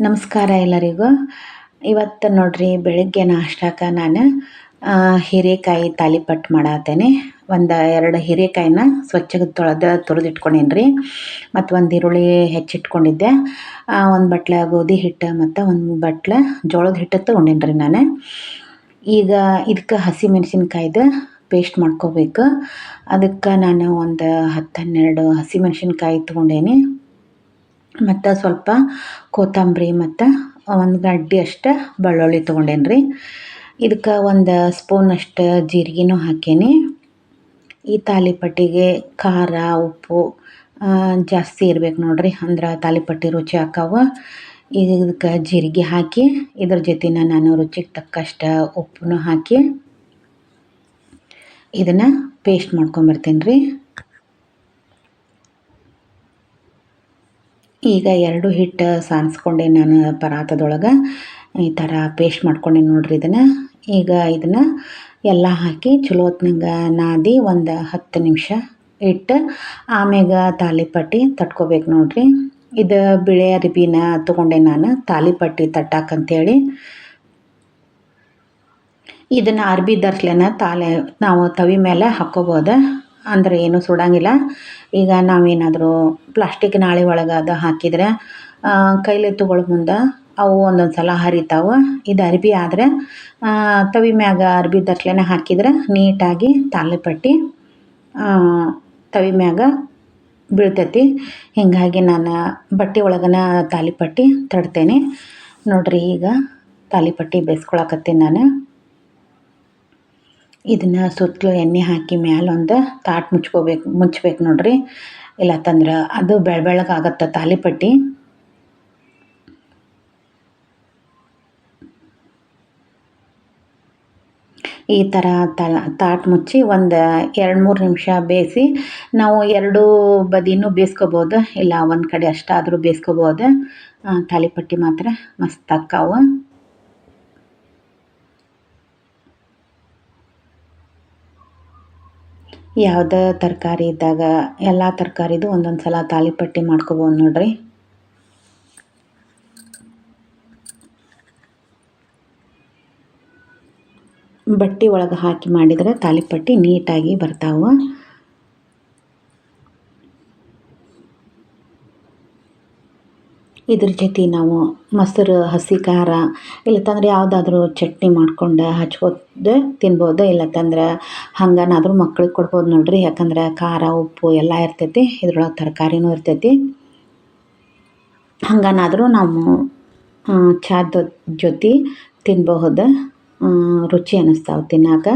ನಮಸ್ಕಾರ ಎಲ್ಲರಿಗೂ. ಇವತ್ತು ನೋಡ್ರಿ ಬೆಳಿಗ್ಗೆ ನಾಷ್ಟಕ್ಕೆ ನಾನು ಹೀರೆಕಾಯಿ ತಾಲಿಪಟ್ಟು ಮಾಡತ್ತೇನೆ. ಒಂದು 2 ಹೀರೆಕಾಯಿನ ಸ್ವಚ್ಛಗೆ ತೊಳೆದು ತುರಿದಿಟ್ಕೊಂಡೇನಿ ರೀ. ಮತ್ತು ಒಂದು ಈರುಳ್ಳಿ ಹೆಚ್ಚಿಟ್ಕೊಂಡಿದ್ದೆ. ಒಂದು ಬಟ್ಲ ಗೋಧಿ ಹಿಟ್ಟು ಮತ್ತು ಒಂದು ಬಟ್ಲ ಜೋಳದ ಹಿಟ್ಟು ತೊಗೊಂಡೇನಿ ರೀ ನಾನು. ಈಗ ಇದಕ್ಕೆ ಹಸಿಮೆಣ್ಸಿನ್ಕಾಯ್ದು ಪೇಸ್ಟ್ ಮಾಡ್ಕೋಬೇಕು. ಅದಕ್ಕೆ ನಾನು ಒಂದು 10-12 ಹಸಿಮೆಣ್ಸಿನ್ಕಾಯಿ ತೊಗೊಂಡೇನಿ. ಮತ್ತು ಸ್ವಲ್ಪ ಕೊತ್ತಂಬರಿ ಮತ್ತು ಒಂದು ಗಡ್ಡೆ ಅಷ್ಟು ಬೆಳ್ಳುಳ್ಳಿ ತೊಗೊಂಡೇನಿ ರೀ. ಇದಕ್ಕೆ ಒಂದು ಸ್ಪೂನಷ್ಟು ಜೀರಿಗೆನೂ ಹಾಕೇನಿ. ಈ ತಾಲಿಪಟ್ಟಿಗೆ ಖಾರ ಉಪ್ಪು ಜಾಸ್ತಿ ಇರ್ಬೇಕು ನೋಡ್ರಿ, ಅಂದ್ರೆ ತಾಲಿಪಟ್ಟು ರುಚಿ ಆಕಾವು. ಈಗ ಇದಕ್ಕೆ ಜೀರಿಗೆ ಹಾಕಿ ಇದ್ರ ಜೊತೆನ ನಾನು ರುಚಿಗೆ ತಕ್ಕಷ್ಟು ಉಪ್ಪನ್ನು ಹಾಕಿ ಇದನ್ನು ಪೇಸ್ಟ್ ಮಾಡ್ಕೊಂಬರ್ತೀನಿ ರೀ. ಈಗ 2 ಹಿಟ್ಟು ಸಾನ್ಸ್ಕೊಂಡೆ ನಾನು ಪರಾತದೊಳಗೆ. ಈ ಥರ ಪೇಸ್ಟ್ ಮಾಡ್ಕೊಂಡೆ ನೋಡ್ರಿ ಇದನ್ನು. ಈಗ ಇದನ್ನು ಎಲ್ಲ ಹಾಕಿ ಚಲೋ ಹೊತ್ನಾಗ ನಾದಿ ಒಂದು 10 ನಿಮಿಷ ಇಟ್ಟು ಆಮ್ಯಾಗ ತಾಲಿಪಟ್ಟು ತಟ್ಕೋಬೇಕು ನೋಡ್ರಿ. ಇದು ಬಿಳಿ ಅರಿಬಿನ ತೊಗೊಂಡೆ ನಾನು ತಾಲಿಪಟ್ಟು ತಟ್ಟಾಕಂತೇಳಿ. ಇದನ್ನು ಅರ್ಬಿ ಧರಿಸ್ಲೇನ ನಾವು ತವಿ ಮೇಲೆ ಹಾಕ್ಕೋಬೋದು, ಅಂದರೆ ಏನೂ ಸುಡಂಗಿಲ್ಲ. ಈಗ ನಾವೇನಾದರೂ ಪ್ಲಾಸ್ಟಿಕ್ ನಾಳೆ ಒಳಗೆ ಅದು ಹಾಕಿದರೆ ಕೈಲಿ ತೊಗೊಳ್ಳೋ ಮುಂದೆ ಅವು ಒಂದೊಂದು ಸಲ ಹರಿತಾವೆ. ಇದು ಅರ್ಬಿ ಆದರೆ ತವಿ ಮ್ಯಾಗ ಅರ್ಬಿ ಧರಿಸ್ಲೇನೆ ಹಾಕಿದ್ರೆ ನೀಟಾಗಿ ತಾಲಿಪಟ್ಟು ತವಿ ಮ್ಯಾಗ ಬೀಳ್ತೈತಿ. ಹೀಗಾಗಿ ನಾನು ಬಟ್ಟೆ ಒಳಗನ ತಾಲಿಪಟ್ಟು ತಡ್ತೇನೆ ನೋಡ್ರಿ. ಈಗ ತಾಲಿಪಟ್ಟು ಬೇಯಿಸ್ಕೊಳಕತ್ತೀನಿ ನಾನು. ಇದನ್ನು ಸುತ್ತಲೂ ಎಣ್ಣೆ ಹಾಕಿ ಮ್ಯಾಲೊಂದು ತಾಟ್ ಮುಚ್ಚಬೇಕು ನೋಡ್ರಿ. ಇಲ್ಲತ್ತಂದ್ರೆ ಅದು ಬೆಳ್ಳಗಾಗತ್ತೆ ತಾಲಿಪಟ್ಟು. ಈ ಥರ ತಾಟ್ ಮುಚ್ಚಿ ಒಂದು 2-3 ನಿಮಿಷ ಬೇಯಿಸಿ ನಾವು 2 ಬದಿನೂ ಬೇಯಿಸ್ಕೋಬೋದು, ಇಲ್ಲ ಒಂದು ಕಡೆ ಅಷ್ಟಾದರೂ ಬೇಯಿಸ್ಕೋಬೋದು. ತಾಲಿಪಟ್ಟು ಮಾತ್ರ ಮಸ್ತ್ ಆಕ್ಕಾವು. ಯಾವುದೇ ತರಕಾರಿ ಇದ್ದಾಗ ಎಲ್ಲ ತರಕಾರಿದು ಒಂದೊಂದು ಸಲ ತಾಲಿಪಟ್ಟು ಮಾಡ್ಕೋಬೋದು ನೋಡ್ರಿ. ಬಟ್ಟೆ ಒಳಗೆ ಹಾಕಿ ಮಾಡಿದರೆ ತಾಲಿಪಟ್ಟು ನೀಟಾಗಿ ಬರ್ತಾವೆ. ಇದ್ರ ಜೊತೆ ನಾವು ಮೊಸರು, ಹಸಿ ಖಾರ ಇಲ್ಲತ್ತಂದ್ರೆ ಯಾವುದಾದ್ರೂ ಚಟ್ನಿ ಮಾಡ್ಕೊಂಡು ಹಚ್ಕೋದು ತಿನ್ಬೋದು. ಇಲ್ಲತ್ತಂದ್ರೆ ಹಂಗನಾದ್ರೂ ಮಕ್ಳಿಗೆ ಕೊಡ್ಬೋದು ನೋಡ್ರಿ. ಯಾಕಂದ್ರೆ ಖಾರ ಉಪ್ಪು ಎಲ್ಲ ಇರ್ತೈತಿ, ಇದ್ರೊಳಗೆ ತರಕಾರಿನೂ ಇರ್ತೈತಿ. ಹಂಗನಾದರೂ ನಾವು ಚಾದ ಜೊತೆ ತಿನ್ನಬಹುದು, ರುಚಿ ಅನ್ನಿಸ್ತಾವೆ ತಿನ್ನಾಕ.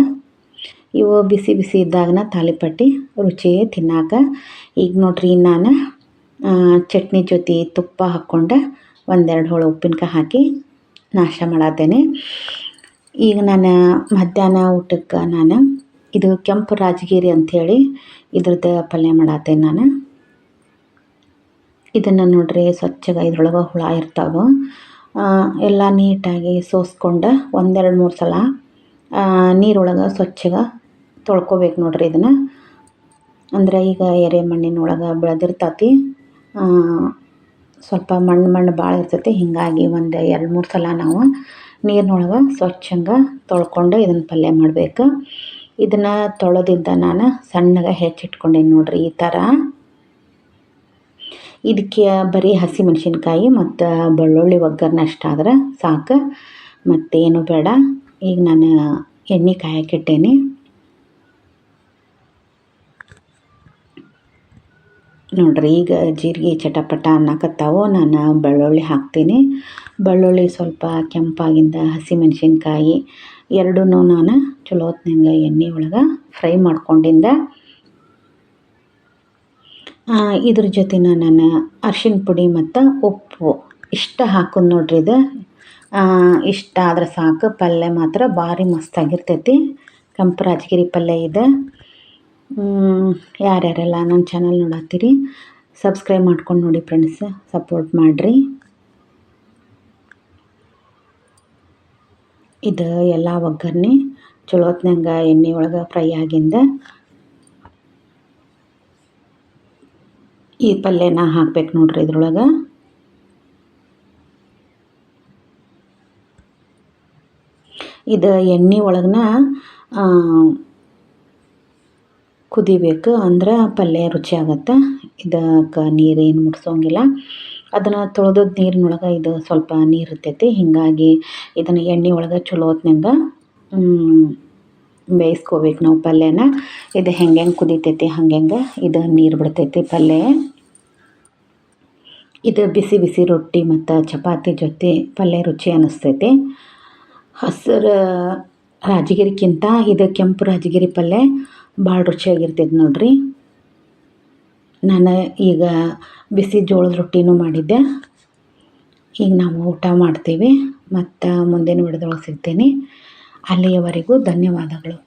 ಇವು ಬಿಸಿ ಬಿಸಿ ಇದ್ದಾಗನ ತಾಲಿಪಟ್ಟು ರುಚಿಯೇ ತಿನ್ನಾಕ. ಈಗ ನೋಡ್ರಿ ನಾನು ಚಟ್ನಿ ಜೊತೆ ತುಪ್ಪ ಹಾಕ್ಕೊಂಡು 1-2 ಹೋಳು ಉಪ್ಪಿನಕಾಯಿ ಹಾಕಿ ನಾಷ್ಟ ಮಾಡತ್ತೇನೆ. ಈಗ ನಾನು ಮಧ್ಯಾಹ್ನ ಊಟಕ್ಕೆ ನಾನು ಇದು ಕೆಂಪು ರಾಜಗಿರಿ ಅಂಥೇಳಿ ಇದ್ರದ್ದು ಪಲ್ಯ ಮಾಡತ್ತೇನೆ ನಾನು. ಇದನ್ನು ನೋಡ್ರಿ ಸ್ವಚ್ಛಗೆ ಇದ್ರೊಳಗೆ ಹುಳ ಇರ್ತಾವೆ, ಎಲ್ಲ ನೀಟಾಗಿ ಸೋಸ್ಕೊಂಡು 1-2-3 ಸಲ ನೀರೊಳಗೆ ಸ್ವಚ್ಛಗೆ ತೊಳ್ಕೊಬೇಕು ನೋಡ್ರಿ ಇದನ್ನು. ಅಂದರೆ ಈಗ ಎರೆಮಣ್ಣಿನೊಳಗೆ ಬೆಳೆದಿರ್ತೈತಿ, ಸ್ವಲ್ಪ ಮಣ್ಣು ಭಾಳ ಇರ್ತೈತಿ. ಹೀಗಾಗಿ ಒಂದು 2-3 ಸಲ ನಾವು ನೀರಿನೊಳಗೆ ಸ್ವಚ್ಛಂಗೆ ತೊಳ್ಕೊಂಡು ಇದನ್ನು ಪಲ್ಯ ಮಾಡಬೇಕು. ಇದನ್ನು ತೊಳೆದಿದ್ದ ನಾನು ಸಣ್ಣಗೆ ಹೆಚ್ಚಿಟ್ಕೊಂಡೇನಿ ನೋಡ್ರಿ. ಈ ಥರ ಇದಕ್ಕೆ ಬರೀ ಹಸಿಮೆಣ್ಸಿನ್ಕಾಯಿ ಮತ್ತು ಬೆಳ್ಳುಳ್ಳಿ ಒಗ್ಗರಣೆ ಅಷ್ಟಾದ್ರೆ ಸಾಕು, ಮತ್ತೇನು ಬೇಡ. ಈಗ ನಾನು ಎಣ್ಣೆ ಕಾಯಕ್ಕಿಟ್ಟೇನಿ ನೋಡ್ರಿ. ಈಗ ಜೀರಿಗೆ ಚಟಪಟ ಅನ್ನಕತ್ತಾವು. ನಾನು ಬೆಳ್ಳುಳ್ಳಿ ಹಾಕ್ತೀನಿ. ಬೆಳ್ಳುಳ್ಳಿ ಸ್ವಲ್ಪ ಕೆಂಪಾಗಿಂದ ಹಸಿಮೆಣ್ಸಿನ್ಕಾಯಿ ಎರಡೂ ನಾನು ಚಲೋ ಹೊತ್ನಾಗ ಎಣ್ಣೆ ಒಳಗೆ ಫ್ರೈ ಮಾಡ್ಕೊಂಡಿಂದ ಇದ್ರ ಜೊತೆನ ನಾನು ಅರ್ಶಿಣ ಪುಡಿ ಮತ್ತು ಉಪ್ಪು ಇಷ್ಟ ಹಾಕೋದು ನೋಡ್ರಿ. ಇದು ಇಷ್ಟ ಆದ್ರೆ ಸಾಕು, ಪಲ್ಯ ಮಾತ್ರ ಭಾರಿ ಮಸ್ತಾಗಿರ್ತೈತಿ. ಕೆಂಪು ರಾಜಗಿರಿ ಪಲ್ಯ ಇದೆ. ಯಾರ್ಯಾರೆಲ್ಲ ನನ್ನ ಚಾನಲ್ ನೋಡತ್ತೀರಿ ಸಬ್ಸ್ಕ್ರೈಬ್ ಮಾಡ್ಕೊಂಡು ನೋಡಿ ಫ್ರೆಂಡ್ಸ್, ಸಪೋರ್ಟ್ ಮಾಡಿರಿ. ಇದು ಎಲ್ಲ ಒಗ್ಗರಣೆ ಚಲೋ ಹೊತ್ನಾಗ ಎಣ್ಣೆ ಒಳಗೆ ಫ್ರೈ ಆಗಿಂದ ಈ ಪಲ್ಯನ ಹಾಕ್ಬೇಕು ನೋಡ್ರಿ ಇದ್ರೊಳಗೆ. ಇದು ಎಣ್ಣೆ ಒಳಗನ ಕುದಿಬೇಕು, ಅಂದ್ರೆ ಪಲ್ಯ ರುಚಿ ಆಗತ್ತೆ. ಇದಕ್ಕೆ ನೀರೇನು ಮುಟ್ಸೋಂಗಿಲ್ಲ. ಅದನ್ನು ತೊಳೆದದ್ದು ನೀರಿನೊಳಗೆ ಇದು ಸ್ವಲ್ಪ ನೀರು ಇರ್ತೈತಿ. ಹೀಗಾಗಿ ಇದನ್ನು ಎಣ್ಣೆ ಒಳಗೆ ಚಲೋ ಹೊತ್ನಾಗ ಬೇಯಿಸ್ಕೋಬೇಕು ನಾವು ಪಲ್ಯನ. ಇದು ಹೆಂಗೆ ಕುದಿತೈತಿ ಹಂಗೆ ಇದು ನೀರು ಬಿಡ್ತೈತಿ ಪಲ್ಯ. ಇದು ಬಿಸಿ ಬಿಸಿ ರೊಟ್ಟಿ ಮತ್ತು ಚಪಾತಿ ಜೊತೆ ಪಲ್ಯ ರುಚಿ ಅನ್ನಿಸ್ತೈತಿ. ಹಸಿರು ರಾಜಗಿರಿಕ್ಕಿಂತ ಇದು ಕೆಂಪು ರಾಜಗಿರಿ ಪಲ್ಯ ಭಾಳ ರುಚಿಯಾಗಿರ್ತೈತಿ ನೋಡ್ರಿ. ನಾನು ಈಗ ಬಿಸಿ ಜೋಳದ ರೊಟ್ಟಿನೂ ಮಾಡಿದ್ದೆ. ಈಗ ನಾವು ಊಟ ಮಾಡ್ತೀವಿ. ಮತ್ತು ಮುಂದಿನ ವಿಡಿಯೋದೊಳಗೆ ಸಿಗ್ತೀನಿ. ಅಲ್ಲಿಯವರೆಗೂ ಧನ್ಯವಾದಗಳು.